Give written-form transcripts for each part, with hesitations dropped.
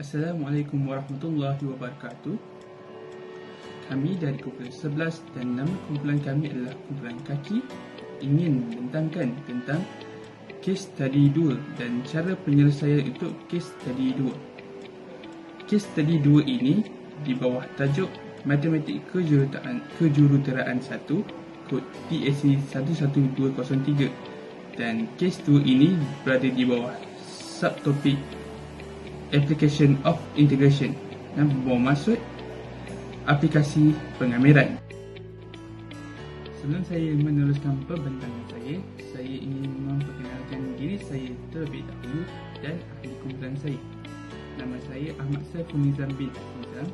Assalamualaikum warahmatullahi wabarakatuh. Kami dari kumpulan 11 dan nama kumpulan kami adalah kumpulan Kaki ingin membentangkan tentang kes study 2 dan cara penyelesaian untuk kes study 2. Kes study 2 ini di bawah tajuk Matematik Kejuruteraan 1 kod PAC 11203 dan kes 2 ini berada di bawah subtopik Application of Integration yang bermaksud aplikasi pengamiran. Sebelum saya meneruskan pembentangan saya ingin memperkenalkan diri saya terlebih dahulu dan ahli kumpulan saya. Nama saya Ahmad Saiful Nizam bin Nizam,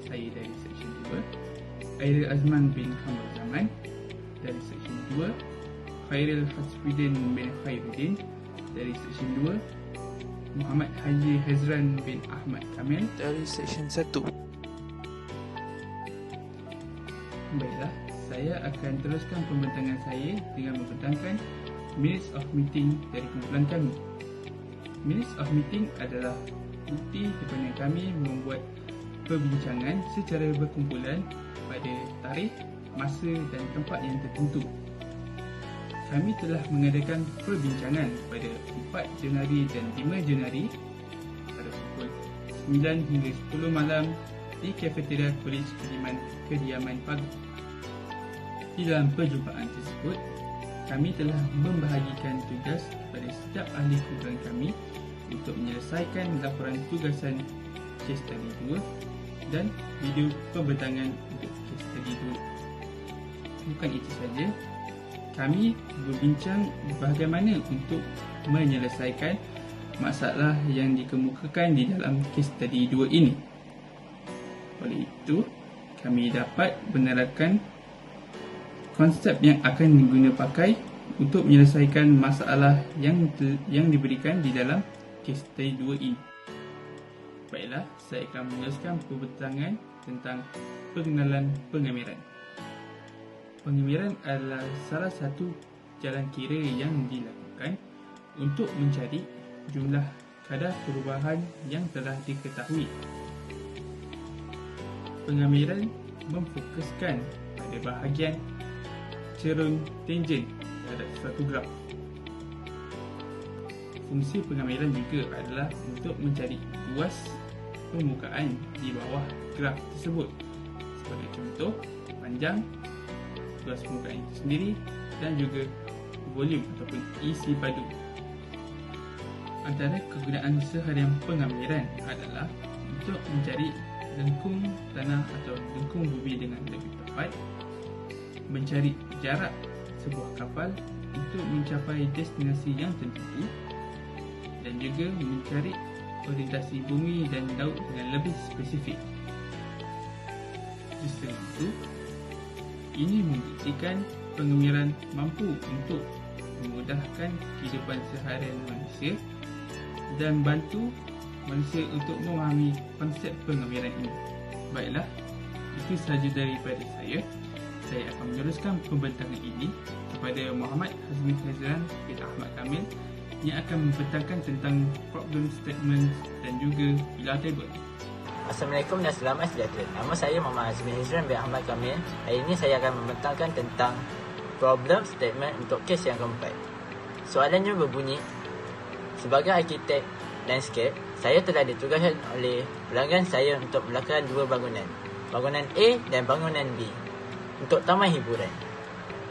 saya dari Seksyen 2. Airil Azman bin Hamad Zaman dari Seksyen 2. Khairil Hasbudin bin Khairuddin dari Seksyen 2. Muhammad Haji Hezran bin Ahmad Kamil dari Seksyen 1. Baiklah, saya akan teruskan pembentangan saya dengan membentangkan Minutes of Meeting dari kumpulan kami. Minutes of Meeting adalah bukti di mana kami membuat perbincangan secara berkumpulan pada tarikh, masa dan tempat yang tertentu. Kami telah mengadakan perbincangan pada 4 Januari dan 5 Januari pada pukul 9 hingga 10 malam di Kafeteria Kolej Kediaman Pagi. Di dalam perjumpaan tersebut, kami telah membahagikan tugas kepada setiap ahli kumpulan kami untuk menyelesaikan laporan tugasan kes study 2 dan video pembentangan untuk kes study 2. Bukan itu saja, kami berbincang bagaimana untuk menyelesaikan masalah yang dikemukakan di dalam kes study 2 ini. Oleh itu, kami dapat menerapkan konsep yang akan diguna pakai untuk menyelesaikan masalah yang diberikan di dalam kes study 2 ini. Baiklah, saya akan meneruskan pembentangan tentang pengenalan pengamiran. Pengamiran adalah salah satu jalan kira yang dilakukan untuk mencari jumlah kadar perubahan yang telah diketahui. Pengamiran memfokuskan pada bahagian cerun tangen terhadap suatu graf. Fungsi pengamiran juga adalah untuk mencari luas permukaan di bawah graf tersebut. Sebagai contoh, panjang, luas permukaan itu sendiri dan juga volume ataupun isi padu. Antara kegunaan seharian pengamiran adalah untuk mencari lengkung tanah atau lengkung bumi dengan lebih tepat, mencari jarak sebuah kapal untuk mencapai destinasi yang tertentu, dan juga mencari orientasi bumi dan laut dengan lebih spesifik. Di selain itu, ini membuktikan pengamiran mampu untuk memudahkan kehidupan seharian manusia dan bantu manusia untuk memahami konsep pengamiran ini. Baiklah, itu sahaja daripada saya. Saya akan meneruskan pembentangan ini kepada Muhammad Haji Hezran bin Ahmad Kamil yang akan membentangkan tentang problem statement dan juga pilar table. Assalamualaikum dan selamat sejahtera. Nama saya Muhammad Azmi Hizran bin Ahmad Kamil. Hari ini saya akan membentangkan tentang problem statement untuk kes yang keempat. Soalannya berbunyi, sebagai arkitek landscape, saya telah ditugaskan oleh pelanggan saya untuk melakukan dua bangunan, bangunan A dan bangunan B, untuk taman hiburan.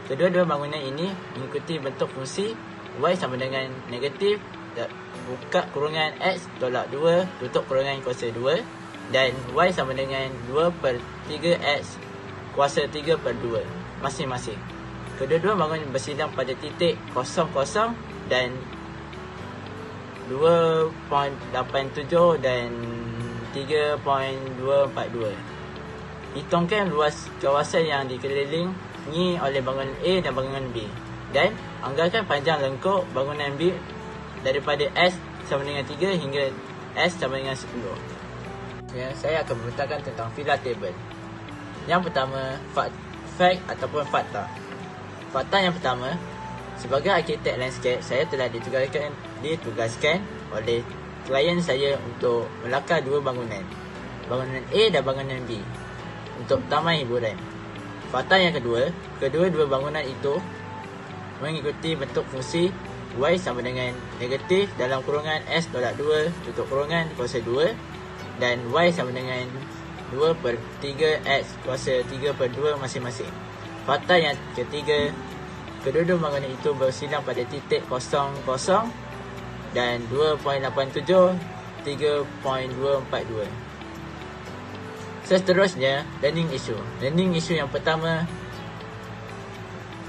Kedua-dua bangunan ini mengikuti bentuk fungsi Y sama dengan negatif, buka kurungan X tolak 2, tutup kurungan kuasa 2, dan Y sama dengan 2/3X kuasa 3/2 masing-masing. Kedua-dua bangunan bersidang pada titik 00 dan 2.87 dan 3.242. Hitungkan luas kawasan yang dikelilingi oleh bangunan A dan bangunan B, dan anggarkan panjang lengkuk bangunan B daripada S sama dengan 3 hingga S sama dengan 10. Saya akan membentangkan tentang filar table. Yang pertama, fact ataupun fakta. Fakta yang pertama, sebagai arkitek landscape, saya telah ditugaskan oleh klien saya untuk melakar dua bangunan, bangunan A dan bangunan B, untuk taman hiburan. Fakta yang kedua, kedua-dua bangunan itu mengikuti bentuk fungsi Y sama dengan negatif dalam kurungan S tolak 2 tutup kurungan kuasa 2 dan Y sama dengan 2 per 3 X kuasa 3 per 2 masing-masing. Fakta yang ketiga, kedua-dua bangunan itu bersilang pada titik 00 dan 2.87, 3.242. Seterusnya, learning issue. Learning issue yang pertama,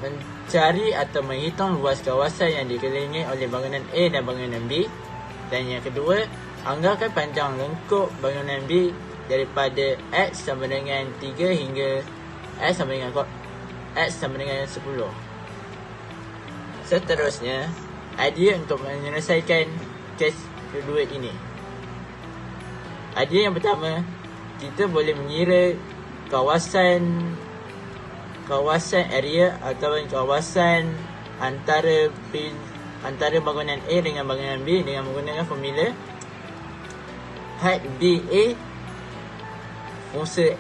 mencari atau menghitung luas kawasan yang dikelilingi oleh bangunan A dan bangunan B. Dan yang kedua, anggarkan panjang lengkuk bangunan B daripada X sama dengan 3 hingga X sama dengan 10. Seterusnya, idea untuk menyelesaikan kes kedua ini. Idea yang pertama, kita boleh mengira kawasan area atau kawasan antara bangunan A dengan bangunan B dengan menggunakan formula height BA fungsi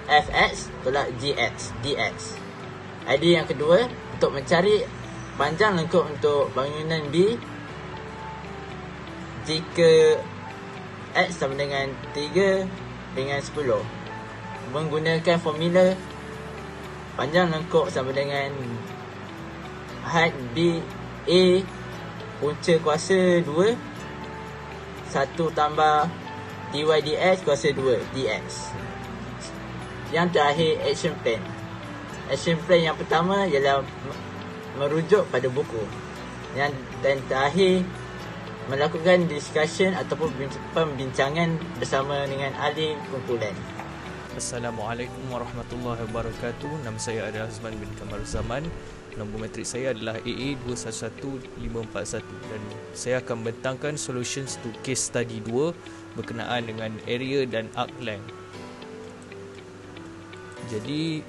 fx tolak dx. Idea yang kedua, untuk mencari panjang lengkuk untuk bangunan B jika X sama dengan 3 dengan 10 menggunakan formula panjang lengkuk sama dengan height BA punca kuasa 2 1 tambah dy dx kuasa 2 dx. Yang terakhir, action plan. Action plan yang pertama ialah merujuk pada buku. Dan terakhir, melakukan discussion ataupun pembincangan bersama dengan ahli kumpulan. Assalamualaikum warahmatullahi wabarakatuh. Nama saya adalah Azman bin Kamal Zaman. Nombor matrik saya adalah AA211541 dan saya akan membentangkan solutions to case study 2 berkenaan dengan area dan arc length. Jadi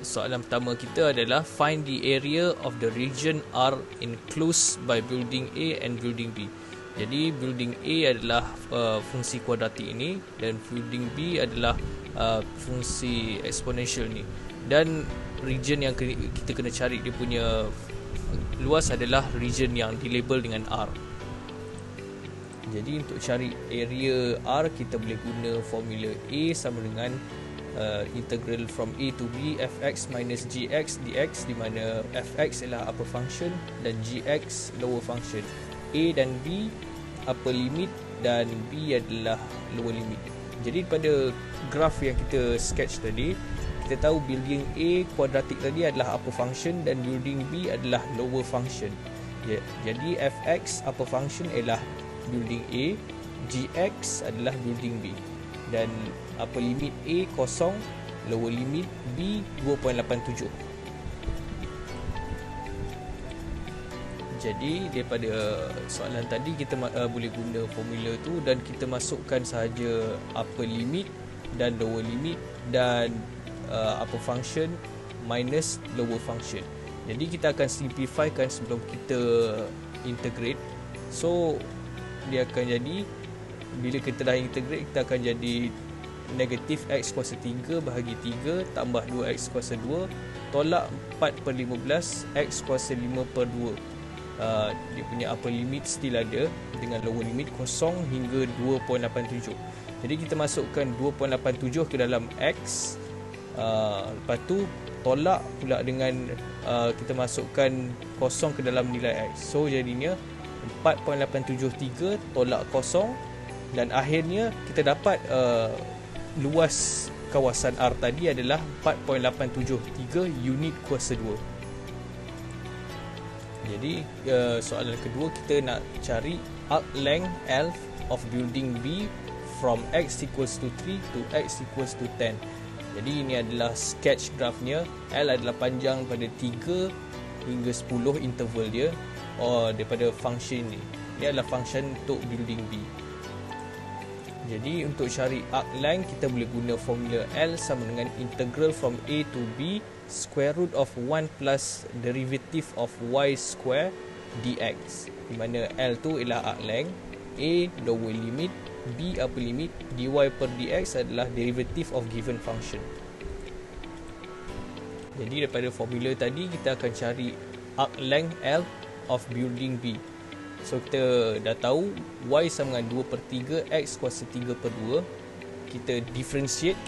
soalan pertama kita adalah find the area of the region R enclosed by building A and building B. Jadi building A adalah fungsi kuadratik ini dan building B adalah fungsi eksponensial ni. Dan region yang kita kena cari dia punya luas adalah region yang dilabel dengan R. Jadi untuk cari area R, kita boleh guna formula A sama dengan integral from A to B fx minus gx dx, di mana fx ialah upper function dan gx lower function. A dan B upper limit dan B adalah lower limit. Jadi pada graf yang kita sketch tadi, kita tahu building A kuadratik tadi adalah upper function dan building B adalah lower function. Jadi fx upper function ialah building A, gx adalah building B. Dan upper limit A kosong, lower limit B 2.87. Jadi daripada soalan tadi kita boleh guna formula tu dan kita masukkan sahaja upper limit dan lower limit dan upper function minus lower function. Jadi kita akan simplifykan sebelum kita integrate. So dia akan jadi, bila kita dah integrate, kita akan jadi negatif x kuasa 3 bahagi 3 tambah 2x kuasa 2 tolak 4 per 15 x kuasa 5 per 2. Dia punya upper limit still ada dengan lower limit kosong hingga 2.87. Jadi kita masukkan 2.87 ke dalam x, lepas tu tolak pula dengan kita masukkan kosong ke dalam nilai x. So jadinya 4.873 tolak kosong dan akhirnya kita dapat luas kawasan R tadi adalah 4.873 unit kuasa 2. Jadi soalan kedua, kita nak cari arc length L of building B from x equals to 3 to x equals to 10. Jadi ini adalah sketch graphnya. L adalah panjang pada 3 hingga 10 interval dia daripada function ni. Ini adalah function untuk building B. Jadi untuk cari arc length, kita boleh guna formula L sama dengan integral from A to B square root of 1 plus derivative of y square dx, di mana L tu ialah arc length A lower limit, B upper limit, dy per dx adalah derivative of given function. Jadi daripada formula tadi kita akan cari arc length L of building B. So kita dah tahu y sama dengan 2/3 x kuasa 3/2. Kita differentiate,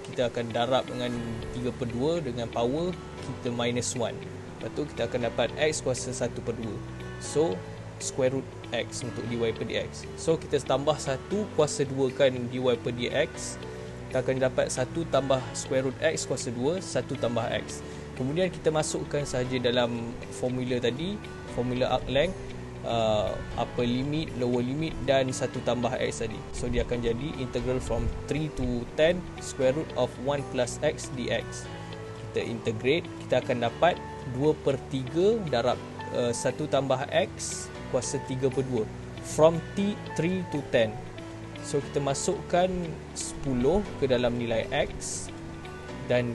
kita akan darab dengan 3/2 dengan power kita minus 1. Lepas tu kita akan dapat x kuasa 1/2. So square root x untuk dy per dx. So kita tambah 1 kuasa 2 kan dy per dx, kita akan dapat 1 tambah square root x kuasa 2, 1 tambah x. Kemudian kita masukkan sahaja dalam formula tadi, formula arc length, upper limit, lower limit dan 1 tambah x tadi. So dia akan jadi integral from 3 to 10 square root of 1 plus x dx. Kita integrate, kita akan dapat 2/3 darab 1 tambah x kuasa 3/2 from 3 to 10. So kita masukkan 10 ke dalam nilai x dan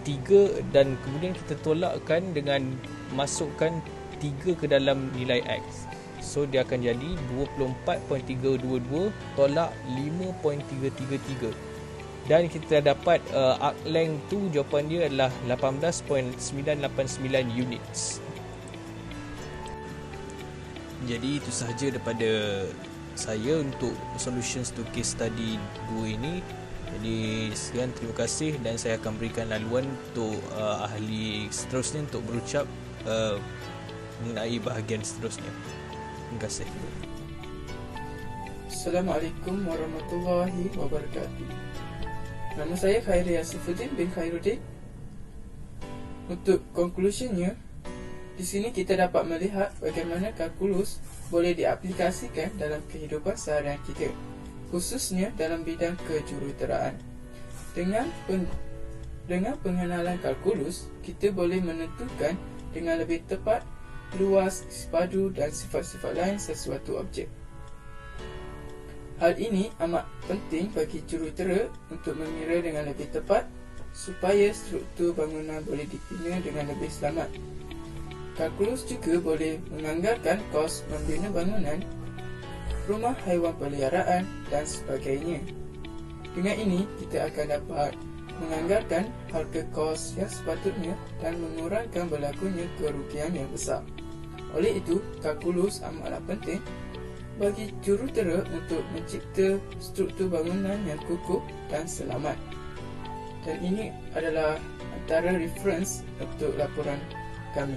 3, dan kemudian kita tolakkan dengan masukkan 3 ke dalam nilai x. So dia akan jadi 24.322 tolak 5.333. Dan kita dapat arc length tu, jawapan dia adalah 18.989 units. Jadi itu sahaja daripada saya untuk solutions to case study 2 ini. Jadi sekian, terima kasih, dan saya akan berikan laluan untuk ahli seterusnya untuk berucap mengenai bahagian seterusnya. Terima kasih. Assalamualaikum warahmatullahi wabarakatuh. Nama saya Khairi Asifuddin bin Khairuddin. Untuk conclusionnya, di sini kita dapat melihat bagaimana kalkulus boleh diaplikasikan dalam kehidupan seharian kita, khususnya dalam bidang kejuruteraan. Dengan pengenalan kalkulus, kita boleh menentukan dengan lebih tepat luas, sipadu dan sifat-sifat lain sesuatu objek. Hal ini amat penting bagi jurutera untuk mengira dengan lebih tepat supaya struktur bangunan boleh dibina dengan lebih selamat. Kalkulus juga boleh menganggarkan kos membina bangunan, rumah haiwan peliharaan dan sebagainya. Dengan ini, kita akan dapat menganggarkan harga kos yang sepatutnya dan mengurangkan berlakunya kerugian yang besar. Oleh itu, kalkulus amatlah penting bagi jurutera untuk mencipta struktur bangunan yang kukuh dan selamat. Dan ini adalah antara reference untuk laporan kami.